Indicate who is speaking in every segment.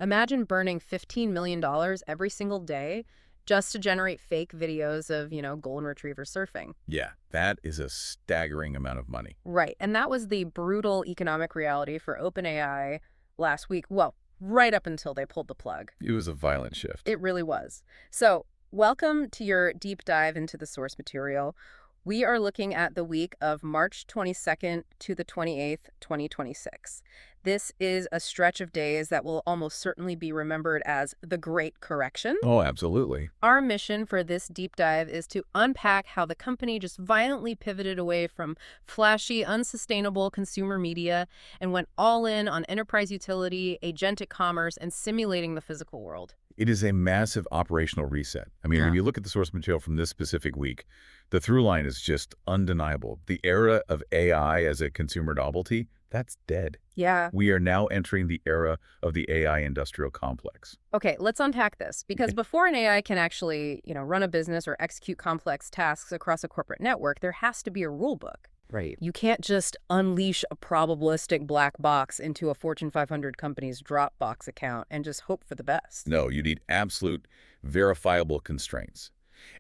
Speaker 1: Imagine burning $15 million every single day just to generate fake videos of, golden retriever surfing.
Speaker 2: Yeah, that is a staggering amount of money.
Speaker 1: Right. And that was the brutal economic reality for OpenAI last week. Well, right up until they pulled the plug.
Speaker 2: It was a violent shift.
Speaker 1: It really was. So, welcome to your deep dive into the source material. We are looking at the week of March 22nd to the 28th, 2026. This is a stretch of days that will almost certainly be remembered as the Great Correction.
Speaker 2: Oh, absolutely.
Speaker 1: Our mission for this deep dive is to unpack how the company just violently pivoted away from flashy, unsustainable consumer media and went all in on enterprise utility, agentic commerce, and simulating the physical world.
Speaker 2: It is a massive operational reset. I mean, when you look at the source material from this specific week, the through line is just undeniable. The era of AI as a consumer novelty, that's dead.
Speaker 1: Yeah.
Speaker 2: We are now entering the era of the AI industrial complex.
Speaker 1: Okay, let's unpack this, because before an AI can actually, run a business or execute complex tasks across a corporate network, there has to be a rule book.
Speaker 2: Right.
Speaker 1: You can't just unleash a probabilistic black box into a Fortune 500 company's Dropbox account and just hope for the best.
Speaker 2: No, you need absolute, verifiable constraints.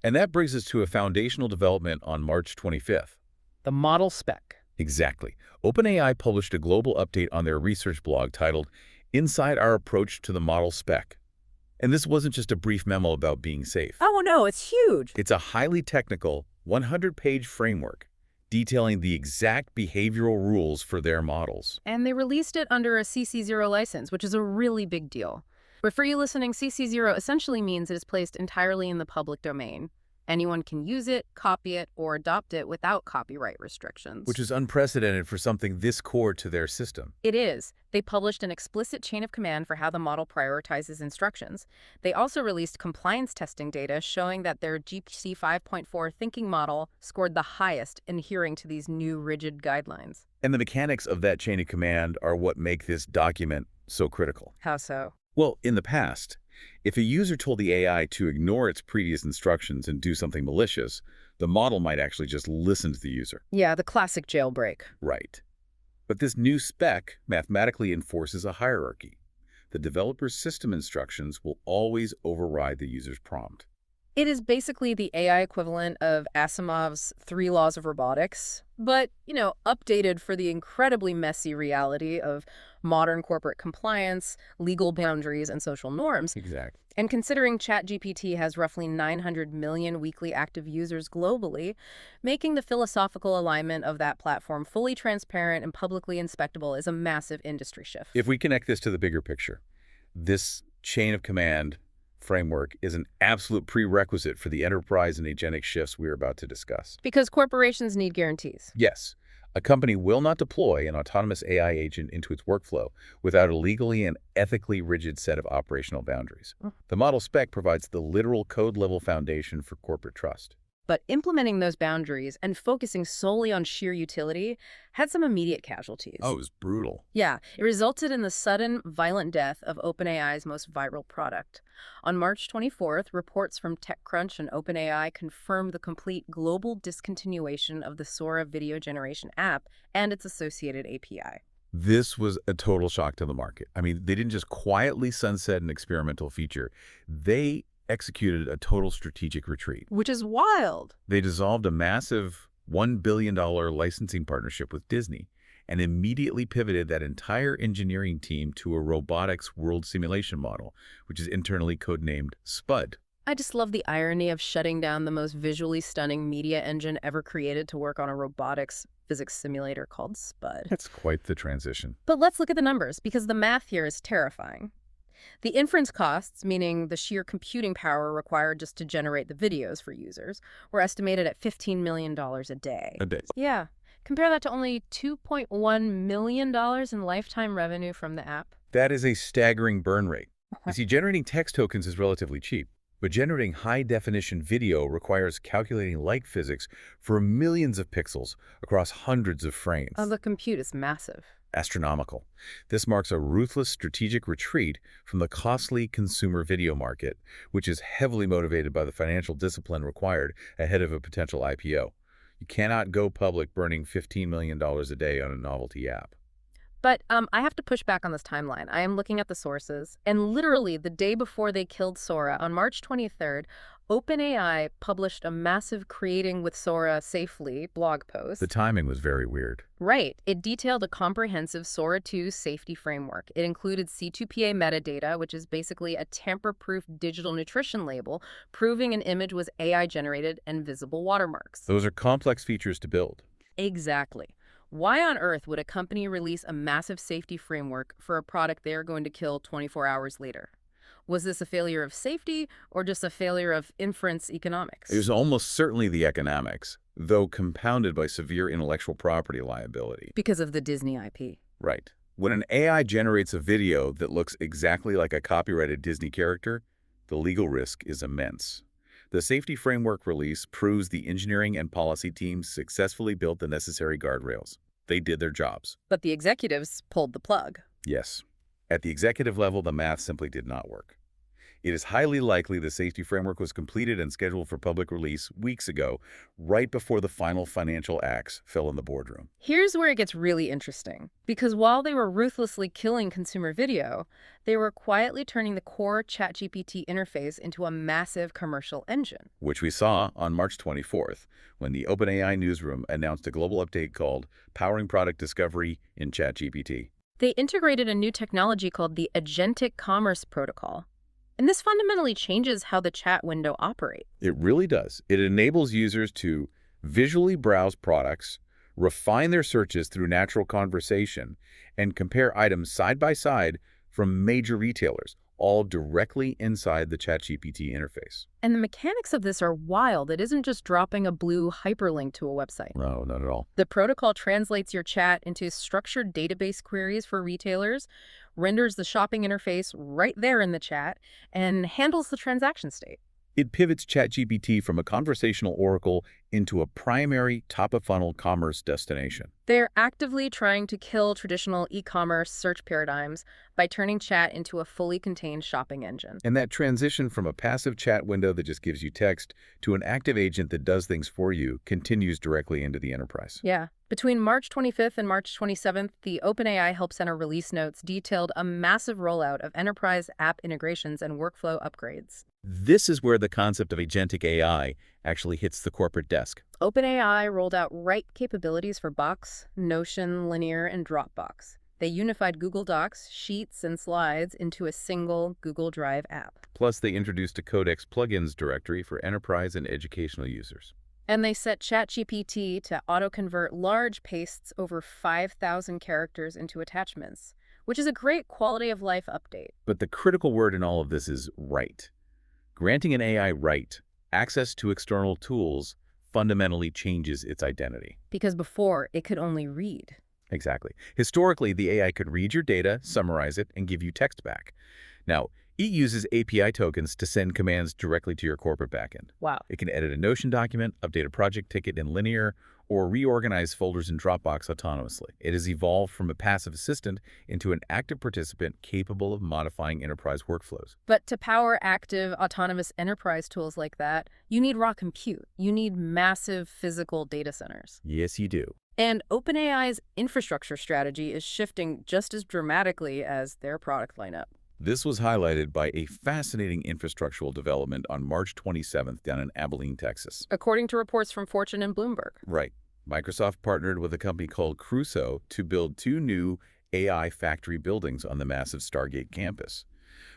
Speaker 2: And that brings us to a foundational development on March 25th.
Speaker 1: The Model Spec.
Speaker 2: Exactly. OpenAI published a global update on their research blog titled, Inside Our Approach to the Model Spec. And this wasn't just a brief memo about being safe.
Speaker 1: Oh, no, it's huge.
Speaker 2: It's a highly technical, 100-page framework detailing the exact behavioral rules for their models.
Speaker 1: And they released it under a CC0 license, which is a really big deal. But for you listening, CC0 essentially means it is placed entirely in the public domain. Anyone can use it, copy it, or adopt it without copyright restrictions.
Speaker 2: Which is unprecedented for something this core to their system.
Speaker 1: It is. They published an explicit chain of command for how the model prioritizes instructions. They also released compliance testing data showing that their GPT 5.4 thinking model scored the highest in adhering to these new rigid guidelines.
Speaker 2: And the mechanics of that chain of command are what make this document so critical.
Speaker 1: How so?
Speaker 2: Well, in the past, if a user told the AI to ignore its previous instructions and do something malicious, the model might actually just listen to the user.
Speaker 1: Yeah, the classic jailbreak.
Speaker 2: Right. But this new spec mathematically enforces a hierarchy. The developer's system instructions will always override the user's prompt.
Speaker 1: It is basically the AI equivalent of Asimov's 3 laws of robotics, but, updated for the incredibly messy reality of modern corporate compliance, legal boundaries, and social norms.
Speaker 2: Exactly.
Speaker 1: And considering ChatGPT has roughly 900 million weekly active users globally, making the philosophical alignment of that platform fully transparent and publicly inspectable is a massive industry shift.
Speaker 2: If we connect this to the bigger picture, this chain of command framework is an absolute prerequisite for the enterprise and agentic shifts we're about to discuss.
Speaker 1: Because corporations need guarantees.
Speaker 2: Yes, a company will not deploy an autonomous AI agent into its workflow without a legally and ethically rigid set of operational boundaries. The model spec provides the literal code-level foundation for corporate trust.
Speaker 1: But implementing those boundaries and focusing solely on sheer utility had some immediate casualties.
Speaker 2: Oh, it was brutal.
Speaker 1: Yeah, it resulted in the sudden, violent death of OpenAI's most viral product. On March 24th, reports from TechCrunch and OpenAI confirmed the complete global discontinuation of the Sora video generation app and its associated API.
Speaker 2: This was a total shock to the market. I mean, they didn't just quietly sunset an experimental feature. They executed a total strategic retreat.
Speaker 1: Which is wild.
Speaker 2: They dissolved a massive $1 billion licensing partnership with Disney and immediately pivoted that entire engineering team to a robotics world simulation model, which is internally codenamed SPUD.
Speaker 1: I just love the irony of shutting down the most visually stunning media engine ever created to work on a robotics physics simulator called SPUD.
Speaker 2: That's quite the transition.
Speaker 1: But let's look at the numbers, because the math here is terrifying. The inference costs, meaning the sheer computing power required just to generate the videos for users, were estimated at $15 million a day.
Speaker 2: A day.
Speaker 1: Yeah. Compare that to only $2.1 million in lifetime revenue from the app.
Speaker 2: That is a staggering burn rate. You see, generating text tokens is relatively cheap, but generating high-definition video requires calculating light physics for millions of pixels across hundreds of frames.
Speaker 1: Oh, the compute is massive.
Speaker 2: Astronomical. This marks a ruthless strategic retreat from the costly consumer video market, which is heavily motivated by the financial discipline required ahead of a potential IPO. You cannot go public burning $15 million a day on a novelty app.
Speaker 1: But I have to push back on this timeline. I am looking at the sources, and literally the day before they killed Sora, on March 23rd, OpenAI published a massive Creating with Sora Safely blog
Speaker 2: The
Speaker 1: post.
Speaker 2: timing was very weird.
Speaker 1: Right. It detailed a comprehensive Sora 2 safety framework. It included C2PA metadata, which is basically a tamper-proof digital nutrition label, proving an image was AI-generated and visible watermarks.
Speaker 2: Those are complex features to build.
Speaker 1: Exactly. Why on earth would a company release a massive safety framework for a product they are going to kill 24 hours later? Was this a failure of safety or just a failure of inference economics?
Speaker 2: It was almost certainly the economics, though compounded by severe intellectual property liability.
Speaker 1: Because of the Disney IP.
Speaker 2: Right. When an AI generates a video that looks exactly like a copyrighted Disney character, the legal risk is immense. The safety framework release proves the engineering and policy teams successfully built the necessary guardrails. They did their jobs.
Speaker 1: But the executives pulled the plug.
Speaker 2: Yes. At the executive level, the math simply did not work. It is highly likely the safety framework was completed and scheduled for public release weeks ago, right before the final financial axe fell in the boardroom.
Speaker 1: Here's where it gets really interesting. Because while they were ruthlessly killing consumer video, they were quietly turning the core ChatGPT interface into a massive commercial engine.
Speaker 2: Which we saw on March 24th, when the OpenAI newsroom announced a global update called Powering Product Discovery in ChatGPT.
Speaker 1: They integrated a new technology called the Agentic Commerce Protocol. And this fundamentally changes how the chat window operates.
Speaker 2: It really does. It enables users to visually browse products, refine their searches through natural conversation, and compare items side by side from major retailers, all directly inside the ChatGPT interface.
Speaker 1: And the mechanics of this are wild. It isn't just dropping a blue hyperlink to a website.
Speaker 2: No, not at all.
Speaker 1: The protocol translates your chat into structured database queries for retailers, renders the shopping interface right there in the chat, and handles the transaction state.
Speaker 2: It pivots ChatGPT from a conversational oracle into a primary top-of-funnel commerce destination.
Speaker 1: They're actively trying to kill traditional e-commerce search paradigms by turning chat into a fully contained shopping engine.
Speaker 2: And that transition from a passive chat window that just gives you text to an active agent that does things for you continues directly into the enterprise.
Speaker 1: Yeah. Between March 25th and March 27th, the OpenAI Help Center release notes detailed a massive rollout of enterprise app integrations and workflow upgrades.
Speaker 2: This is where the concept of agentic AI actually hits the corporate desk.
Speaker 1: OpenAI rolled out write capabilities for Box, Notion, Linear, and Dropbox. They unified Google Docs, Sheets, and Slides into a single Google Drive app.
Speaker 2: Plus, they introduced a Codex plugins directory for enterprise and educational users.
Speaker 1: And they set ChatGPT to auto-convert large pastes over 5,000 characters into attachments, which is a great quality of life update.
Speaker 2: But the critical word in all of this is write. Granting an AI write, access to external tools, fundamentally changes its identity.
Speaker 1: Because before, it could only read.
Speaker 2: Exactly. Historically, the AI could read your data, summarize it, and give you text back. Now, it uses API tokens to send commands directly to your corporate backend.
Speaker 1: Wow.
Speaker 2: It can edit a Notion document, update a project ticket in Linear, or reorganize folders in Dropbox autonomously. It has evolved from a passive assistant into an active participant capable of modifying enterprise workflows.
Speaker 1: But to power active, autonomous enterprise tools like that, you need raw compute. You need massive physical data centers.
Speaker 2: Yes, you do.
Speaker 1: And OpenAI's infrastructure strategy is shifting just as dramatically as their product lineup.
Speaker 2: This was highlighted by a fascinating infrastructural development on March 27th down in Abilene, Texas.
Speaker 1: According to reports from Fortune and Bloomberg.
Speaker 2: Right. Microsoft partnered with a company called Crusoe to build 2 new AI factory buildings on the massive Stargate campus.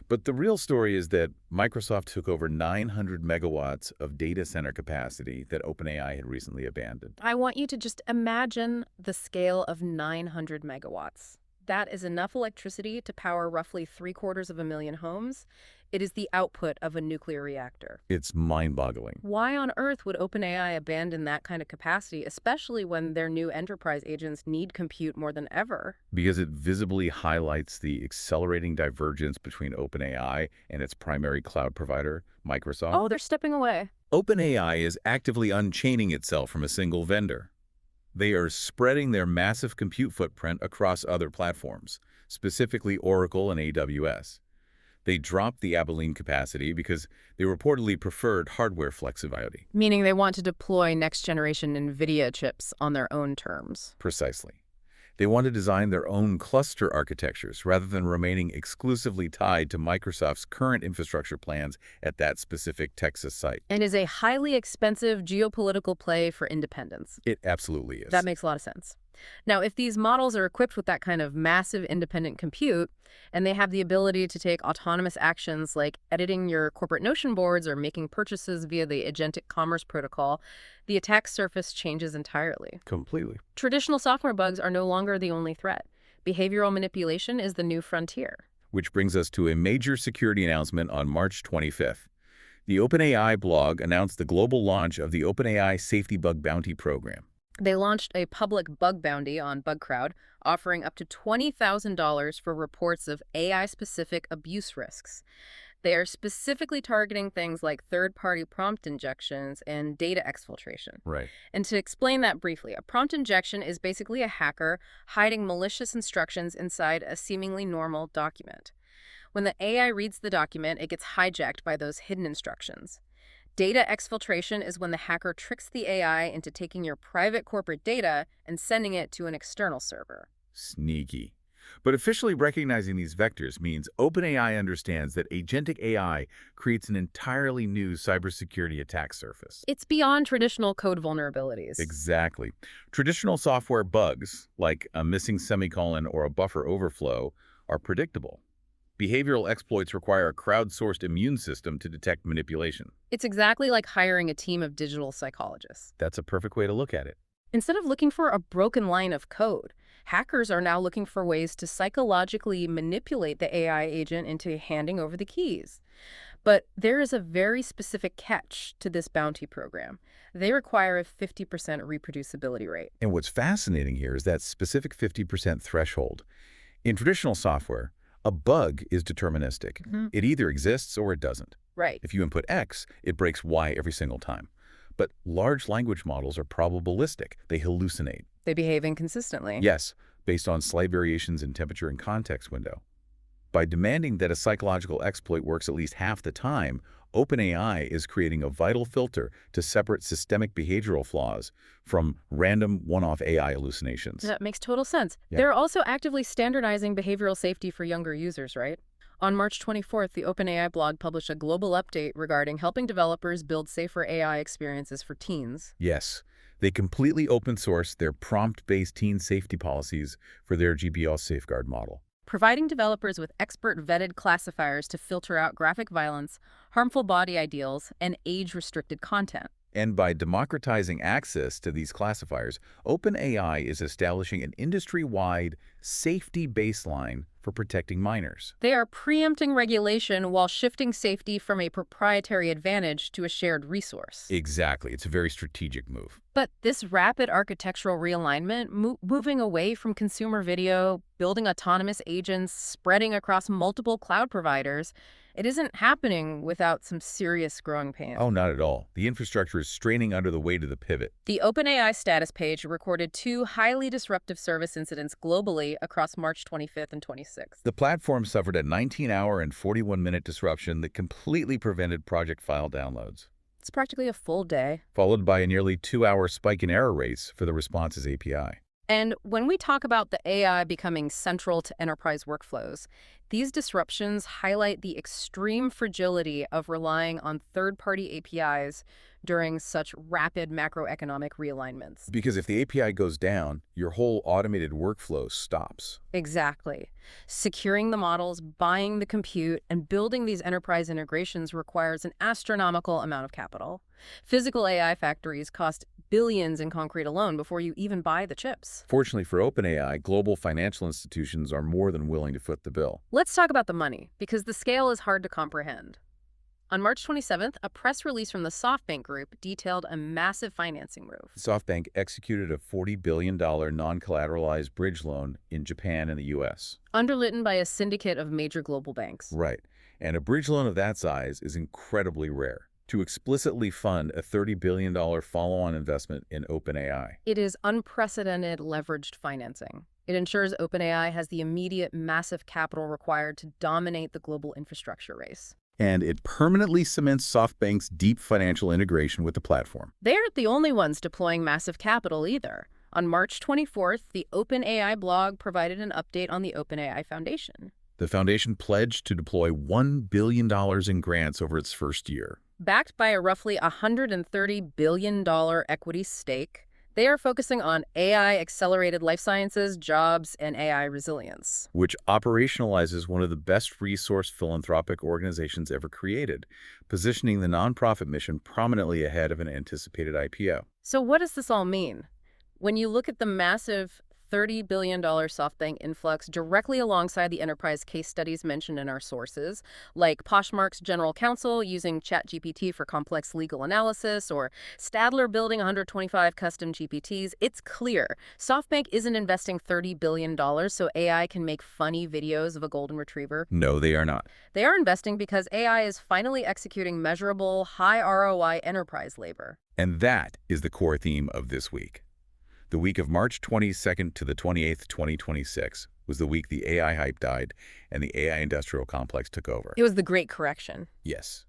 Speaker 2: But the real story is that Microsoft took over 900 megawatts of data center capacity that OpenAI had recently abandoned.
Speaker 1: I want you to just imagine the scale of 900 megawatts. That is enough electricity to power roughly 750,000 homes. It is the output of a nuclear reactor.
Speaker 2: It's mind-boggling.
Speaker 1: Why on earth would OpenAI abandon that kind of capacity, especially when their new enterprise agents need compute more than ever?
Speaker 2: Because it visibly highlights the accelerating divergence between OpenAI and its primary cloud provider, Microsoft.
Speaker 1: Oh, they're stepping away.
Speaker 2: OpenAI is actively unchaining itself from a single vendor. They are spreading their massive compute footprint across other platforms, specifically Oracle and AWS. They dropped the Abilene capacity because they reportedly preferred hardware flexibility.
Speaker 1: Meaning they want to deploy next-generation NVIDIA chips on their own terms.
Speaker 2: Precisely. They want to design their own cluster architectures rather than remaining exclusively tied to Microsoft's current infrastructure plans at that specific Texas site.
Speaker 1: And is a highly expensive geopolitical play for independence.
Speaker 2: It absolutely
Speaker 1: That
Speaker 2: is.
Speaker 1: makes a lot of sense. Now, if these models are equipped with that kind of massive independent compute, and they have the ability to take autonomous actions like editing your corporate Notion boards or making purchases via the Agentic Commerce Protocol, the attack surface changes entirely.
Speaker 2: Completely.
Speaker 1: Traditional software bugs are no longer the only threat. Behavioral manipulation is the new frontier.
Speaker 2: Which brings us to a major security announcement on March 25th. The OpenAI blog announced the global launch of the OpenAI Safety Bug Bounty Program.
Speaker 1: They launched a public bug bounty on BugCrowd, offering up to $20,000 for reports of AI-specific abuse risks. They are specifically targeting things like third-party prompt injections and data exfiltration.
Speaker 2: Right.
Speaker 1: And to explain that briefly, a prompt injection is basically a hacker hiding malicious instructions inside a seemingly normal document. When the AI reads the document, it gets hijacked by those hidden instructions. Data exfiltration is when the hacker tricks the AI into taking your private corporate data and sending it to an external server.
Speaker 2: Sneaky. But officially recognizing these vectors means OpenAI understands that agentic AI creates an entirely new cybersecurity attack surface.
Speaker 1: It's beyond traditional code vulnerabilities.
Speaker 2: Exactly. Traditional software bugs, like a missing semicolon or a buffer overflow, are predictable. Behavioral exploits require a crowdsourced immune system to detect manipulation.
Speaker 1: It's exactly like hiring a team of digital psychologists.
Speaker 2: That's a perfect way to look at it.
Speaker 1: Instead of looking for a broken line of code, hackers are now looking for ways to psychologically manipulate the AI agent into handing over the keys. But there is a very specific catch to this bounty program. They require a 50% reproducibility rate.
Speaker 2: And what's fascinating here is that specific 50% threshold. In traditional software, a bug is deterministic. It either exists or it doesn't.
Speaker 1: Right.
Speaker 2: If you input X, it breaks Y every single time. But large language models are probabilistic. They hallucinate.
Speaker 1: They behave inconsistently.
Speaker 2: Yes, based on slight variations in temperature and context window. By demanding that a psychological exploit works at least half the time, OpenAI is creating a vital filter to separate systemic behavioral flaws from random one-off AI hallucinations.
Speaker 1: That makes total sense.
Speaker 2: Yeah.
Speaker 1: They're also actively standardizing behavioral safety for younger users, right? On March 24th, the OpenAI blog published a global update regarding helping developers build safer AI experiences for teens.
Speaker 2: Yes, they completely open-sourced their prompt-based teen safety policies for their gpt-oss-safeguard model,
Speaker 1: Providing developers with expert-vetted classifiers to filter out graphic violence, harmful body ideals, and age-restricted content.
Speaker 2: And by democratizing access to these classifiers, OpenAI is establishing an industry-wide safety baseline for protecting minors.
Speaker 1: They are preempting regulation while shifting safety from a proprietary advantage to a shared resource.
Speaker 2: Exactly. It's a very strategic move.
Speaker 1: But this rapid architectural realignment, moving away from consumer video, building autonomous agents, spreading across multiple cloud providers, it isn't happening without some serious growing pains.
Speaker 2: Oh, not at all. The infrastructure is straining under the weight of the pivot.
Speaker 1: The OpenAI status page recorded 2 highly disruptive service incidents globally across March 25th and 26th.
Speaker 2: The platform suffered a 19-hour and 41-minute disruption that completely prevented project file downloads,
Speaker 1: It's practically a full day.
Speaker 2: followed by a nearly 2-hour spike in error rates for the responses API.
Speaker 1: And when we talk about the AI becoming central to enterprise workflows, these disruptions highlight the extreme fragility of relying on third-party APIs during such rapid macroeconomic realignments.
Speaker 2: Because if the API goes down, your whole automated workflow stops.
Speaker 1: Exactly. Securing the models, buying the compute, and building these enterprise integrations requires an astronomical amount of capital. Physical AI factories cost billions in concrete alone before you even buy the chips.
Speaker 2: Fortunately for OpenAI, global financial institutions are more than willing to foot the bill.
Speaker 1: Let's talk about the money, because the scale is hard to comprehend. On March 27th, a press release from the SoftBank Group detailed a massive financing move.
Speaker 2: SoftBank executed a $40 billion non-collateralized bridge loan in Japan and the U.S.
Speaker 1: Underwritten by a syndicate of major global banks.
Speaker 2: Right. And a bridge loan of that size is incredibly rare. To explicitly fund a $30 billion follow-on investment in OpenAI.
Speaker 1: It is unprecedented leveraged financing. It ensures OpenAI has the immediate massive capital required to dominate the global infrastructure race.
Speaker 2: And it permanently cements SoftBank's deep financial integration with the platform.
Speaker 1: They aren't the only ones deploying massive capital either. On March 24th, the OpenAI blog provided an update on the OpenAI Foundation.
Speaker 2: The foundation pledged to deploy $1 billion in grants over its first year,
Speaker 1: Backed by a roughly $130 billion equity stake, they are focusing on AI-accelerated life sciences, jobs, and AI resilience.
Speaker 2: which operationalizes one of the best resource philanthropic organizations ever created, positioning the nonprofit mission prominently ahead of an anticipated IPO.
Speaker 1: So what does this all mean? When you look at the massive $30 billion SoftBank influx directly alongside the enterprise case studies mentioned in our sources, like Poshmark's general counsel using ChatGPT for complex legal analysis, or Stadler building 125 custom GPTs, it's clear SoftBank isn't investing $30 billion so AI can make funny videos of a golden retriever.
Speaker 2: No, they are not.
Speaker 1: They are investing because AI is finally executing measurable, high ROI enterprise labor.
Speaker 2: And that is the core theme of this week. The week of March 22nd to the 28th, 2026 was the week the AI hype died and the AI industrial complex took over.
Speaker 1: It was the great correction.
Speaker 2: Yes.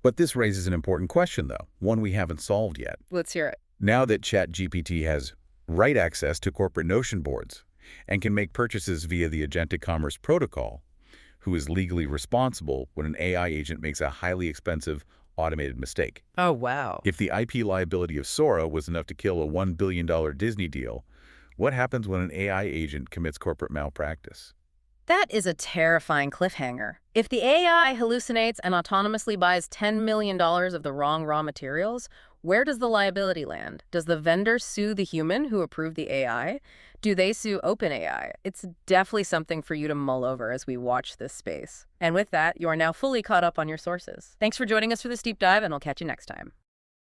Speaker 2: But this raises an important question, though, one we haven't solved yet.
Speaker 1: Let's hear it.
Speaker 2: Now that ChatGPT has write access to corporate Notion boards and can make purchases via the Agentic Commerce Protocol, who is legally responsible when an AI agent makes a highly expensive automated mistake?
Speaker 1: Oh, wow.
Speaker 2: If the IP liability of Sora was enough to kill a $1 billion Disney deal, what happens when an AI agent commits corporate malpractice?
Speaker 1: That is a terrifying cliffhanger. If the AI hallucinates and autonomously buys $10 million of the wrong raw materials, where does the liability land? Does the vendor sue the human who approved the AI? Do they sue OpenAI? It's definitely something for you to mull over as we watch this space. And with that, you are now fully caught up on your sources. Thanks for joining us for this deep dive, and I'll catch you next time.